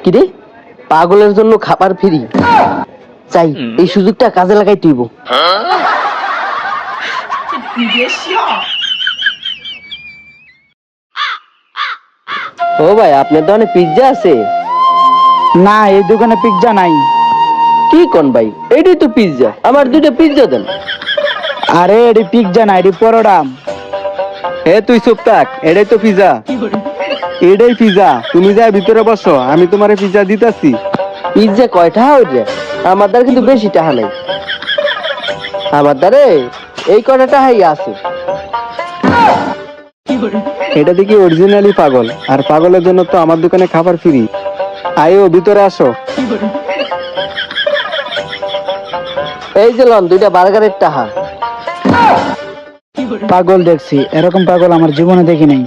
কিরে, পাগলের জন্য খাবার ফ্রি? চাই, এই সুযোগটা কাজে লাগাই তুইব। ও ভাই, আপনার দোকানে পিৎজা আছে? না, এই দোকানে পিৎজা নাই। কি কোন ভাই, এটাই তো পিৎজা, আমার 2টা পিৎজা দেন। আরে এটি পিৎজা না, এটি পরোটা। হে তুই চুপ থাক, এটাই তো পিজা। এটাই পিজা, তুমি যা ভিতরে বসো, আমি তোমারে পিজা দিতাছি। পিৎজা কয় টাকা হইছে? আমার দ্বারা কিন্তু বেশি টাকা নাই, আমার দ্বারে এই কয়টা টাকাই আছে। এটা দেখি অরিজিনালি পাগল, আর পাগলের জন্য তো আমার দোকানে খাবার ফ্রি। আয়ো ভিতরে আসো। এই যে লন 2টা বার্গারের টাকা। পাগল দেখছি, এরকম পাগল আমার জীবনে দেখি নাই।